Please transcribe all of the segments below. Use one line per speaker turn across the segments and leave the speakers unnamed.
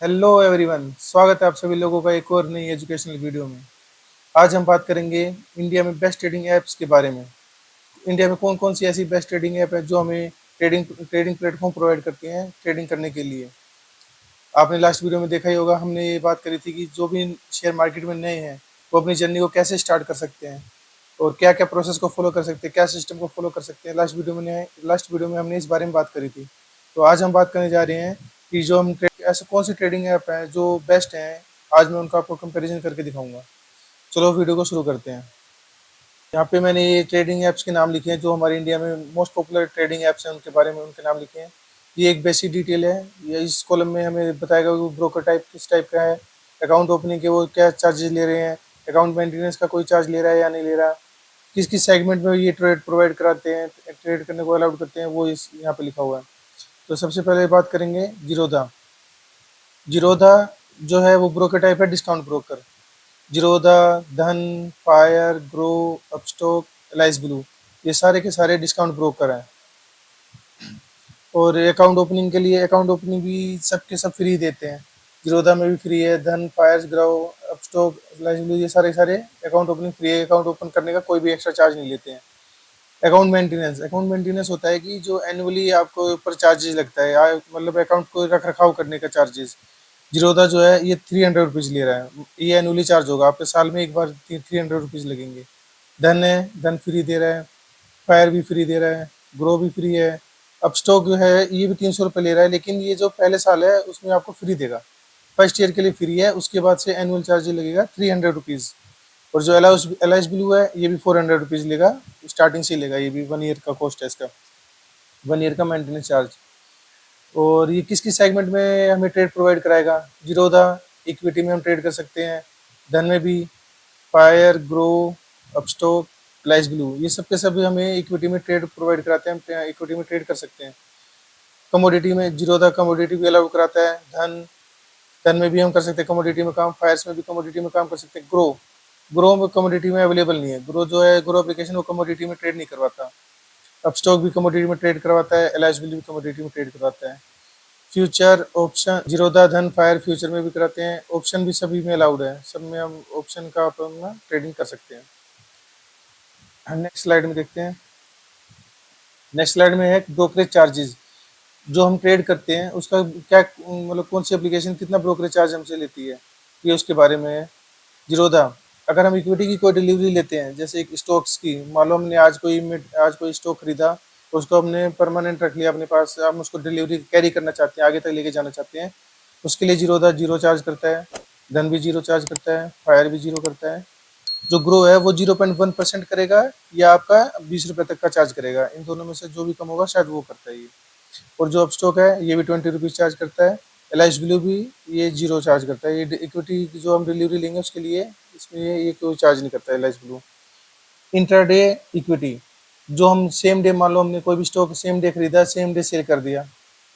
Hello everyone, स्वागत है आप सभी लोगों का एक और नई एजुकेशनल वीडियो में। आज हम बात करेंगे इंडिया में बेस्ट ट्रेडिंग ऐप्स के बारे में। इंडिया में कौन कौन सी ऐसी बेस्ट ट्रेडिंग ऐप है जो हमें ट्रेडिंग ट्रेडिंग प्लेटफॉर्म प्रोवाइड करती हैं ट्रेडिंग करने के लिए। आपने लास्ट वीडियो में देखा ही होगा, हमने ये बात करी थी कि जो भी शेयर मार्केट में नए हैं वो अपनी जर्नी को कैसे स्टार्ट कर सकते हैं और क्या क्या प्रोसेस को फॉलो कर सकते हैं, क्या सिस्टम को फॉलो कर सकते हैं। लास्ट वीडियो में हमने इस बारे में बात करी थी। तो आज हम बात करने जा रहे हैं कि जो हम ऐसे कौन सी ट्रेडिंग ऐप हैं जो बेस्ट हैं। आज मैं उनका आपको कंपैरिजन करके दिखाऊंगा। चलो वीडियो को शुरू करते हैं। यहाँ पे मैंने ये ट्रेडिंग ऐप्स के नाम लिखे हैं जो हमारे इंडिया में मोस्ट पॉपुलर ट्रेडिंग ऐप्स हैं, उनके बारे में उनके नाम लिखे हैं। ये एक बेसिक डिटेल है। ये इस कॉलम में हमें बताएगा कि ब्रोकर टाइप किस टाइप का है, अकाउंट ओपनिंग के वो क्या चार्जेस ले रहे हैं, अकाउंट मेंटेनेंस का कोई चार्ज ले रहा है या नहीं ले रहा, किस किस सेगमेंट में ये ट्रेड प्रोवाइड कराते हैं, ट्रेड करने को अलाउड करते हैं, वो इस यहाँ पे लिखा हुआ है। तो सबसे पहले बात करेंगे जीरोधा। जीरोधा जो है वो ब्रोकर टाइप है, डिस्काउंट ब्रोकर। जीरोधा, धन, fire, grow, Upstox, alias blue, ये सारे के सारे डिस्काउंट ब्रोकर हैं। और अकाउंट ओपनिंग के लिए अकाउंट ओपनिंग भी सबके सब फ्री देते हैं। जीरोधा में भी फ्री है, धन, fire, grow, Upstox, alias blue, ये सारे सारे अकाउंट ओपनिंग फ्री है। अकाउंट ओपन करने का कोई भी एक्स्ट्रा चार्ज नहीं लेते हैं। अकाउंट मेंटेनेंस होता है कि जो एनुअली आपको ऊपर चार्जेस लगता है, मतलब अकाउंट को रख रखाव करने का चार्जेस। जीरोधा जो है ये 300 रुपीज़ ले रहा है, ये एनुअली चार्ज होगा, आपके साल में एक बार 300 रुपीज़ लगेंगे। धन है, धन फ्री दे रहा है, फायर भी फ्री दे रहा है, ग्रो भी फ्री है। अब स्टॉक जो है ये भी 300 रुपये ले रहा है, लेकिन ये जो पहले साल है उसमें आपको फ्री देगा। फर्स्ट ईयर के लिए फ्री है, उसके बाद से एनुअल चार्ज लगेगा 300 रुपीज़। और जो एलाइस ब्लू है ये भी 400 रुपीज़ लेगा, स्टार्टिंग से ही लेगा। ये भी 1 ईयर का कॉस्ट है इसका, 1 ईयर का मेंटेनेंस चार्ज। और ये किस किस सेगमेंट में हमें ट्रेड प्रोवाइड कराएगा? जीरोधा इक्विटी में हम ट्रेड कर सकते हैं, धन में भी, fire, grow, Upstox, alias blue, ये सब के सब हमें इक्विटी में ट्रेड प्रोवाइड कराते हैं, हम इक्विटी में ट्रेड कर सकते हैं। कमोडिटी में जीरोधा कमोडिटी भी अलाउ कराता है। धन धन में भी हम कर सकते हैं कमोडिटी में काम, फायर्स में भी कमोडिटी में काम कर सकते हैं। ग्रो में कमोडिटी में अवेलेबल नहीं है। ग्रो जो है, ग्रो एप्लीकेशन वो कमोडिटी में ट्रेड नहीं करवाता। अपस्टॉक भी कमोडिटी में ट्रेड करवाता है, एलाइस ब्लू भी कमोडिटी में ट्रेड करवाता है। फ्यूचर ऑप्शन जीरोधा, धन, फायर फ्यूचर में भी कराते हैं। ऑप्शन भी सभी में अलाउड है, सब में हम ऑप्शन का अपना ट्रेडिंग कर सकते हैं। नेक्स्ट स्लाइड में देखते हैं। नेक्स्ट स्लाइड में है ब्रोकरेज चार्जेस। जो हम ट्रेड करते हैं उसका क्या, मतलब कौन सी एप्लीकेशन कितना ब्रोकरेज चार्ज हमसे लेती है, ये उसके बारे में है। जीरोधा, अगर हम इक्विटी की कोई डिलीवरी लेते हैं, जैसे एक स्टॉक्स की, मान लो हमने आज कोई स्टॉक खरीदा, उसको हमने परमानेंट रख लिया अपने पास, हम उसको डिलीवरी कैरी करना चाहते हैं, आगे तक लेके जाना चाहते हैं, उसके लिए जीरोधा जीरो चार्ज करता है। धन भी जीरो चार्ज करता है, फायर भी जीरो करता है। जो ग्रो है वो 0.1% करेगा, या आपका 20 रुपये तक का चार्ज करेगा। इन दोनों में से जो भी कम होगा शायद वो करता है ये। और जो अपस्टॉक है ये भी 20 रुपीज़ चार्ज करता है। एलाइस ब्लू भी ये जीरो चार्ज करता है। ये इक्विटी जो हम डिलीवरी लेंगे उसके लिए इसमें ये कोई चार्ज नहीं करता है एलाइस ब्लू। इंट्राडे इक्विटी, जो हम सेम डे, मान लो हमने कोई भी स्टॉक सेम डे खरीदा, सेम डे सेल कर दिया,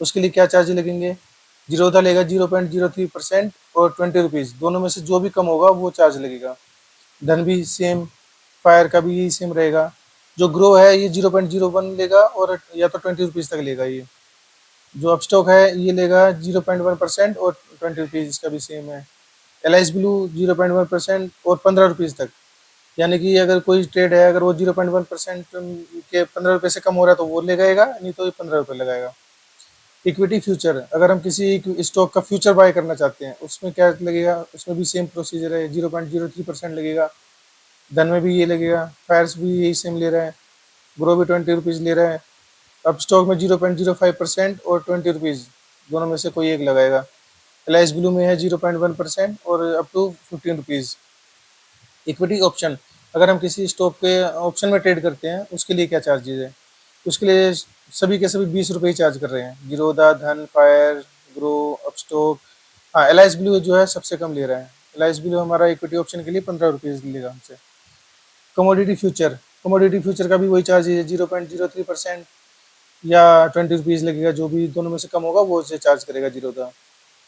उसके लिए क्या चार्ज लगेंगे? जीरोधा लेगा 0.03% और 20 रुपीज़, दोनों में से जो भी कम होगा वो चार्ज लगेगा। धन भी सेम, फायर का भी यही सेम रहेगा। जो ग्रो है ये 0.01 लेगा और या तो 20 रुपीज़ तक लेगा ये। जो अपस्टॉक है ये लेगा 0.1% और 20 रुपीज़, इसका भी सेम है। एलाइस ब्लू 0.1% और 15 रुपीज़ तक। यानी कि अगर कोई ट्रेड है, अगर वो 0.1% के 15 रुपये से कम हो रहा है तो वो लगाएगा, नहीं तो ये 15 रुपये लगाएगा। इक्विटी फ्यूचर, अगर हम किसी स्टॉक का फ्यूचर बाय करना चाहते हैं उसमें क्या लगेगा? उसमें भी सेम प्रोसीजर है, 0.03% लगेगा। धन में भी ये लगेगा, फायर्स भी यही सेम ले रहा है, ग्रो भी 20 रुपीज़ ले रहा है। अब स्टॉक में 0.05% और 20 रुपीज़, दोनों में से कोई एक लगाएगा। एलाइस ब्लू में है 0.1% और up to 15 rupees. Equity option, अगर हम किसी स्टॉक के ऑप्शन में ट्रेड करते हैं उसके लिए क्या चार्जेज है? उसके लिए सभी के सभी 20 रुपये ही चार्ज कर रहे हैं। जीरोधा, धन, फायर, ग्रो, अपस्टॉक। हाँ, एलाइस ब्लू जो है सबसे कम ले रहा है। एलाइस ब्लू हमारा इक्विटी ऑप्शन के लिए 15 रुपीज़ लेगा हमसे। कमोडिटी फ्यूचर का भी वही चार्ज है, 0.03% या 20 रुपीज़ लगेगा। जो भी दोनों में से कम होगा वो उसे चार्ज करेगा जीरोधा।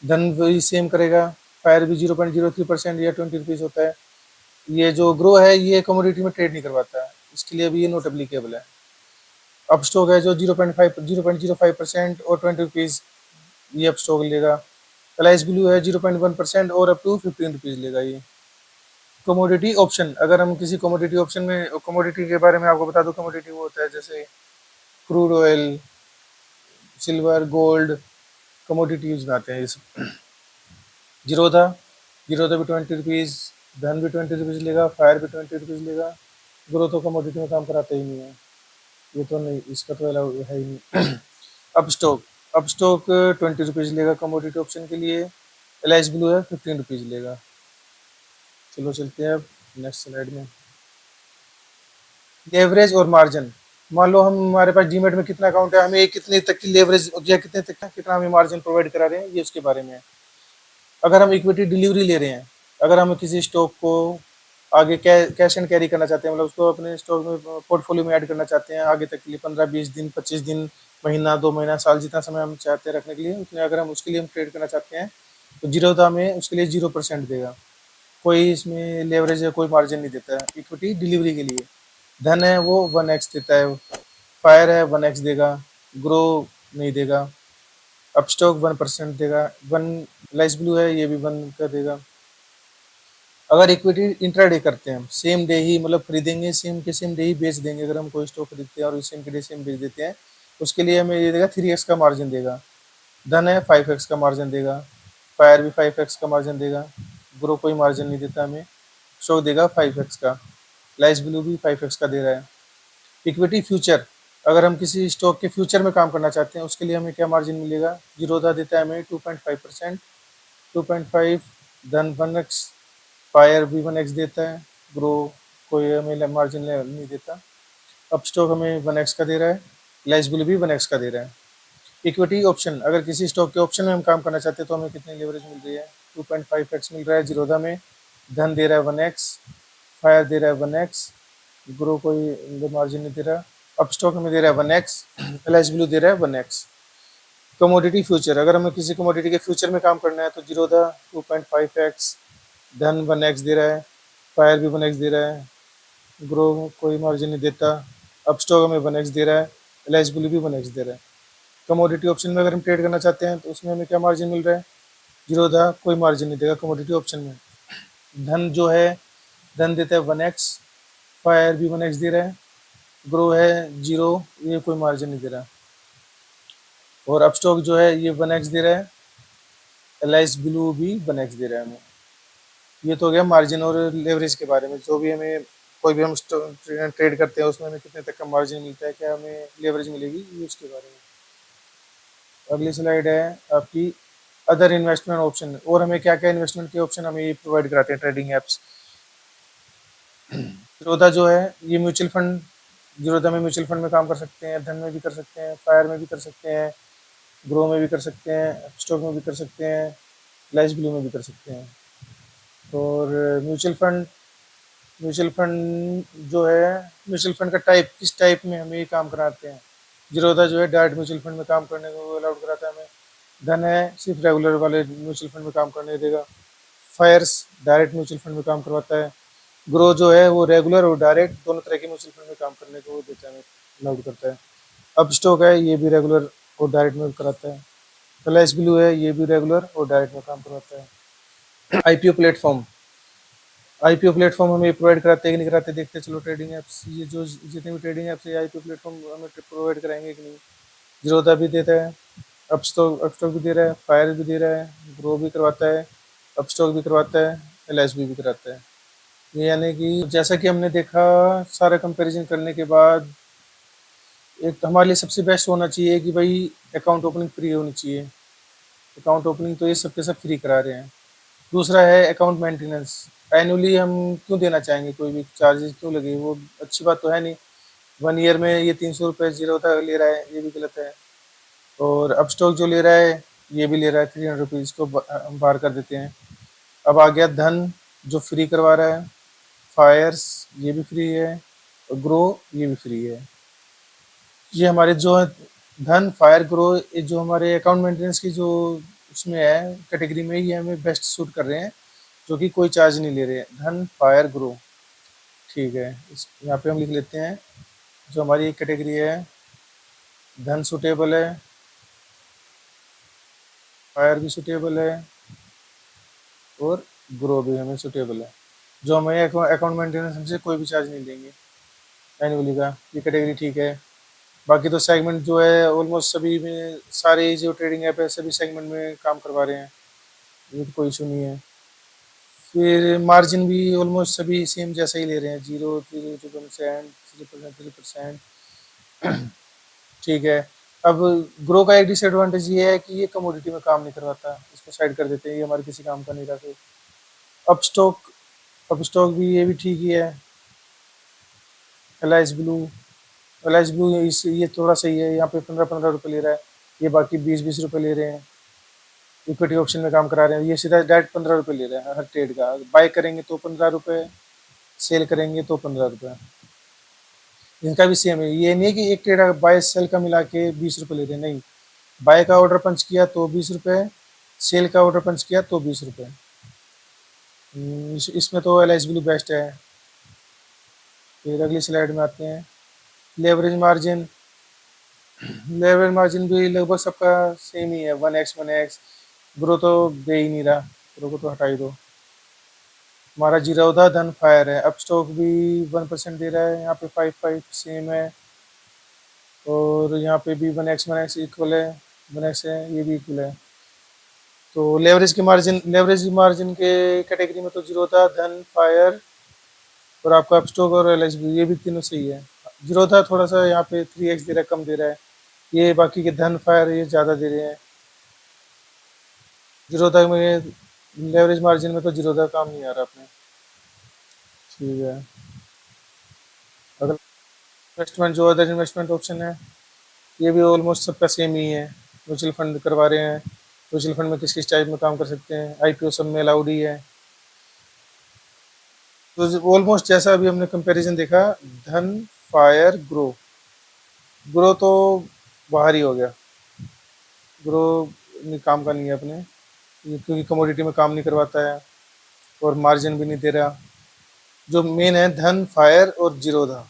धन वही सेम करेगा, फायर भी 0.03% या 20 रुपीज़ होता है। ये जो ग्रो है ये कमोडिटी में ट्रेड नहीं करवाता है, इसके लिए भी ये नॉट एप्लीकेबल है। अब स्टॉक है जो 0.05% और 20 रुपीज़, ये अब स्टॉक लेगा। एलाइस ब्लू है 0.1% और अप टू 15 रुपीज़ लेगा ये। कमोडिटी ऑप्शन, अगर हम किसी कमोडिटी ऑप्शन में, कमोडिटी के बारे में आपको बता दूं, कमोडिटी वो होता है जैसे crude oil, silver, gold, commodities में आते हैं ये सब। जीरोधा, जीरोधा भी 20 रुपीज़, धन भी 20 रुपीज़ लेगा, फायर भी 20 रुपीज़ लेगा। ग्रो तो कमोडिटी में काम कराते ही नहीं है, ये तो नहीं, इसका तो अलाउ है ही नहीं। अब स्टॉक, अब स्टॉक 20 रुपीज़ लेगा कमोडिटी ऑप्शन के लिए। एलाइस ब्लू है 15 रुपीज़ लेगा। चलो चलते हैं अब नेक्स्ट स्लाइड में। लेवरेज और मार्जिन, मान लो हम, हमारे पास डीमेट में कितना अकाउंट है, हमें कितने तक की लेवरेज या कितने तक का कितना हमें मार्जिन प्रोवाइड करा रहे हैं, ये उसके बारे में है। अगर हम इक्विटी डिलीवरी ले रहे हैं, अगर हम किसी स्टॉक को आगे कैश एंड कैरी करना चाहते हैं, मतलब उसको अपने स्टॉक में पोर्टफोलियो में ऐड करना चाहते हैं आगे तक के लिए, 15-20 दिन, 25 दिन, महीना, 2 महीना, साल, जितना समय हम चाहते हैं रखने के लिए, उतने अगर हम उसके लिए हम ट्रेड करना चाहते हैं, तो जीरोधा में उसके लिए 0% देगा। कोई इसमें लेवरेज या कोई मार्जिन नहीं देता है इक्विटी डिलीवरी के लिए। धन है वो 1x देता है, फायर है 1x देगा, ग्रो नहीं देगा, अपस्टॉक 1% देगा, 1 लाइस ब्लू है ये भी 1 का देगा। अगर इक्विटी इंट्राडे करते हैं हम, सेम डे ही, मतलब खरीदेंगे सेम के सेम डे ही बेच देंगे, अगर हम कोई स्टॉक खरीदते हैं और सेम के डे सेम बेच देते हैं, उसके लिए हमें ये देगा 3x का मार्जिन देगा। धन है 5x का मार्जिन देगा, फायर भी 5x का मार्जिन देगा, ग्रो कोई मार्जिन नहीं देता हमें, स्टॉक देगा 5x का, लाइस ब्लू भी 5x का दे रहा है। इक्विटी फ्यूचर, अगर हम किसी स्टॉक के फ्यूचर में काम करना चाहते हैं, उसके लिए हमें क्या मार्जिन मिलेगा, जीरोधा देता है हमें 2.5%, 2.5, धन 1x, फायर भी 1x देता है, ग्रो कोई हमें मार्जिन नहीं देता, अब स्टॉक हमें 1x का दे रहा है, लाइस ब्लू भी 1x का दे रहा है। इक्विटी ऑप्शन, अगर किसी स्टॉक के ऑप्शन में हम काम करना चाहते हैं, तो हमें कितनी लेवरेज मिल रही है, 2.5x मिल रहा है जीरोधा में, धन दे रहा है 1x, फायर दे रहा है 1x, ग्रो कोई मार्जिन नहीं दे रहा, अब स्टॉक हमें दे रहा है 1x, एलएस ब्लू दे रहा है 1x। कमोडिटी फ्यूचर, अगर हमें किसी कमोडिटी के फ्यूचर में काम करना है, तो जीरोधा 2.5x, धन 1x दे रहा है, फायर भी 1x दे रहा है, ग्रो कोई मार्जिन नहीं देता, अब स्टॉक हमें 1x दे रहा है, एलएस ब्लू भी 1x दे रहा है। कमोडिटी ऑप्शन में अगर हम ट्रेड करना चाहते हैं, तो उसमें हमें क्या मार्जिन मिल रहा है, जीरोधा कोई मार्जिन नहीं देगा कमोडिटी ऑप्शन में। धन जो है, धन देता है 1x, फायर भी 1x दे रहा है, ग्रो है 0, ये कोई मार्जिन नहीं दे रहा, और अपस्टॉक जो है ये 1x दे रहा है, एलाइस ब्लू भी 1x दे रहा है हमें। ये तो हो गया मार्जिन और लेवरेज के बारे में, जो भी हमें कोई भी हम ट्रेड करते हैं उसमें हमें कितने तक का मार्जिन मिलता है, क्या हमें लेवरेज मिलेगी, ये उसके बारे में। अगली स्लाइड है आपकी अदर इन्वेस्टमेंट ऑप्शन, और हमें क्या क्या इन्वेस्टमेंट के ऑप्शन हमें प्रोवाइड कराते हैं ट्रेडिंग एप्स। जीरोधा जो है ये म्यूचुअल फंड, जीरोधा में म्यूचुअल फंड में काम कर सकते हैं, धन में भी कर सकते हैं, फायर में भी कर सकते हैं, ग्रो में भी कर सकते हैं, स्टॉक में भी कर सकते हैं, लाइस ब्लू में भी कर सकते हैं। और म्यूचुअल फंड जो है, म्यूचुअल फंड का टाइप, किस टाइप में हमें ये काम कराते हैं, जीरोधा जो है डायरेक्ट म्यूचुअल फंड में काम करने को अलाउड कराता है हमें, धन है सिर्फ रेगुलर वाले म्यूचुअल फंड में काम करने देगा, फायर्स डायरेक्ट म्यूचुअल फंड में काम करवाता है, ग्रो जो है वो रेगुलर और डायरेक्ट दोनों तरह के म्यूचुअल फंड में काम करने को देता है, अलाउड करता है। अब स्टॉक है ये भी रेगुलर और डायरेक्ट में कराता है, एलएस ब्लू है ये भी रेगुलर और डायरेक्ट में काम करवाता है। आईपीओ प्लेटफॉर्म, आईपीओ प्लेटफॉर्म हमें प्रोवाइड कराते हैं कि नहीं कराते, देखते चलो ट्रेडिंग एप्स, ये जो जितने भी ट्रेडिंग एप्स है आईपीओ प्लेटफॉर्म हमें प्रोवाइड कराएंगे कि नहीं। जीरोधा भी देता है, अपस्टॉक भी दे रहा है, फायर भी दे रहा है, ग्रो भी करवाता है, अपस्टॉक भी करवाता है, एलएसबी भी कराता है। ये यानी कि जैसा कि हमने देखा, सारा कंपैरिजन करने के बाद एक तो हमारे लिए सबसे बेस्ट होना चाहिए कि भाई अकाउंट ओपनिंग फ्री होनी चाहिए, अकाउंट ओपनिंग तो ये सब के सब फ्री करा रहे हैं। दूसरा है अकाउंट मेंटेनेंस, एनुअली हम क्यों देना चाहेंगे, कोई भी चार्जेस क्यों लगे, वो अच्छी बात तो है नहीं। 1 ईयर में ये 300 रुपये जीरोधा ले रहा है, ये भी गलत है। और अब स्टॉक जो ले रहा है ये भी ले रहा है 300 रुपीज़, को हम बाहर कर देते हैं। अब आ गया धन जो फ्री करवा रहा है, फायर्स ये भी फ्री है, और ग्रो ये भी फ्री है। ये हमारे जो धन, फायर, ग्रो, ये जो हमारे अकाउंट मेंटेनेंस की जो उसमें है कैटेगरी में, ये हमें बेस्ट सूट कर रहे हैं, जो कि कोई चार्ज नहीं ले रहे हैं, धन, फायर, ग्रो। ठीक है, इस यहाँ पे हम लिख लेते हैं जो हमारी कैटेगरी है, धन सूटेबल है, फायर भी सुटेबल है और ग्रो भी हमें सुटेबल है, जो हमें अकाउंट मेंटेनेंस हमसे कोई भी चार्ज नहीं लेंगे एनुअली का। ये कैटेगरी ठीक है। बाकी तो सेगमेंट जो है ऑलमोस्ट सभी में, सारे जो ट्रेडिंग ऐप है सभी सेगमेंट में काम करवा रहे हैं, ये तो कोई इशू नहीं है। फिर मार्जिन भी ऑलमोस्ट सभी सेम जैसा ही ले रहे हैं, 0.02%, 3%, 3%। ठीक है। अब ग्रो का एक डिसएडवांटेज ये है कि ये कमोडिटी में काम नहीं करवाता, इसको साइड कर देते हैं, ये हमारे किसी काम का नहीं रहा। फिर अपस्टॉक, अपस्टॉक भी ये भी ठीक ही है। एलाइस ब्लू, एलाइस ब्लू इस ये थोड़ा सही है, यहाँ पे 15-15 रुपये ले रहा है, ये बाकी 20-20 रुपये ले रहे हैं। इक्विटी ऑप्शन में काम करा रहे हैं, ये सीधा डायरेक्ट 15 रुपये ले रहे हैं हर ट्रेड का। बाय करेंगे तो 15 रुपये, सेल करेंगे तो 15 रुपये। इनका भी सेम है, ये नहीं है कि एक ट्रेड बाय सेल का मिला के 20 रुपये ले रहे हैं, नहीं। बाय का ऑर्डर पंच किया तो 20 रुपये, सेल का ऑर्डर पंच किया तो 20 रुपये। इसमें तो एल ब्लू बेस्ट है। फिर अगली स्लाइड में आते हैं, लेवरेज मार्जिन। लेवरेज मार्जिन भी लगभग सबका सेम ही है, 1x। ग्रो तो दे ही नहीं रहा, ग्रो को तो हटा ही दो। हमारा जीरोधा धन फायर है, अपस्टॉक भी 1% दे रहा है, यहाँ पे 5 सेम है, और यहाँ पे भी 1x इक्वल है, 1x है, ये भी इक्वल है। तो लेवरेज मार्जिन के कैटेगरी में तो जीरोधा धन फायर और आपका अपस्टॉक और एल ये भी तीनों सही है। जीरोधा थोड़ा सा यहाँ पे 3x दे रहा है, कम दे रहा है। ये बाकी के धन फायर ये ज़्यादा दे रहे हैं। जीरोधा में लेवरेज मार्जिन में तो जीरोधा काम नहीं आ रहा अपने। ठीक है। अगर इन्वेस्टमेंट, जो अदर इन्वेस्टमेंट ऑप्शन है, ये भी ऑलमोस्ट सबका सेम ही है। म्यूचुअल फंड करवा रहे हैं, म्यूचुअल फंड में किस किस टाइप में काम कर सकते हैं, आईपीओ सब में अलाउड ही है। तो ऑलमोस्ट जैसा अभी हमने कंपैरिजन देखा, धन फायर ग्रो, ग्रो तो बाहर ही हो गया, ग्रो काम का नहीं है अपने, क्योंकि कमोडिटी में काम नहीं करवाता है और मार्जिन भी नहीं दे रहा। जो मेन है धन फायर और जीरोधा,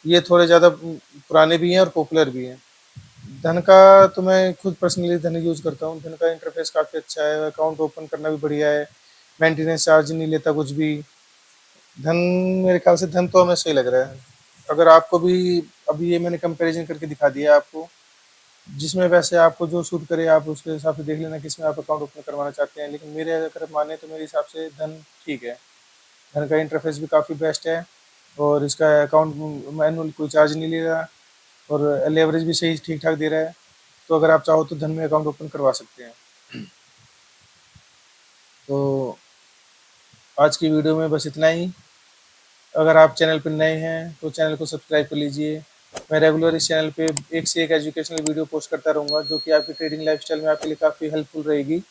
ये थोड़े ज़्यादा पुराने भी हैं और पॉपुलर भी हैं। धन का तो मैं खुद पर्सनली धन यूज़ करता हूँ, धन का इंटरफेस काफ़ी अच्छा है, अकाउंट ओपन करना भी बढ़िया है, मेंटेनेंस चार्ज नहीं लेता कुछ भी। धन, मेरे ख्याल से धन तो हमें सही लग रहा है। अगर आपको भी, अभी ये मैंने कंपैरिजन करके दिखा दिया आपको, जिसमें वैसे आपको जो सूट करे आप उसके हिसाब से देख लेना किसमें आप अकाउंट ओपन करवाना चाहते हैं। लेकिन मेरे अगर माने तो मेरे हिसाब से धन ठीक है। धन का इंटरफेस भी काफ़ी बेस्ट है, और इसका अकाउंट मैनुअल कोई चार्ज नहीं ले रहा, और लेवरेज भी सही ठीक ठाक दे रहा है। तो अगर आप चाहो तो धन में अकाउंट ओपन करवा सकते हैं। तो आज की वीडियो में बस इतना ही। अगर आप चैनल पर नए हैं तो चैनल को सब्सक्राइब कर लीजिए। मैं रेगुलर इस चैनल पे एक से एक एजुकेशनल वीडियो पोस्ट करता रहूँगा, जो कि आपकी ट्रेडिंग लाइफस्टाइल में आपके लिए काफ़ी हेल्पफुल रहेगी।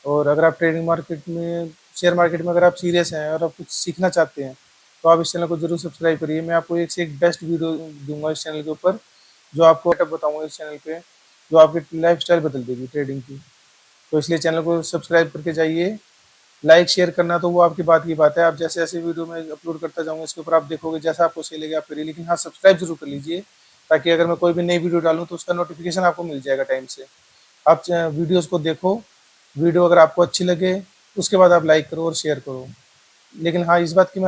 और अगर आप ट्रेडिंग मार्केट में, शेयर मार्केट में अगर आप सीरियस हैं और आप कुछ सीखना चाहते हैं, तो आप इस चैनल को जरूर सब्सक्राइब करिए। मैं आपको एक से एक बेस्ट वीडियो दूंगा इस चैनल के ऊपर, जो आपको सेटअप बताऊंगा इस चैनल पे, जो आपकी लाइफस्टाइल बदल देगी ट्रेडिंग की। तो इसलिए चैनल को सब्सक्राइब करके जाइए। लाइक शेयर करना तो वो आपकी बात की बात है, आप जैसे जैसे वीडियो में अपलोड करता जाऊँगा इसके ऊपर आप देखोगे, जैसा आपको सही लगे आप करिए। लेकिन हाँ, सब्सक्राइब जरूर कर लीजिए, ताकि अगर मैं कोई भी नई वीडियो डालूँ तो उसका नोटिफिकेशन आपको मिल जाएगा टाइम से। आप वीडियोज़ को देखो, वीडियो अगर आपको अच्छी लगे उसके बाद आप लाइक करो और शेयर करो। लेकिन हाँ, इस बात की मैं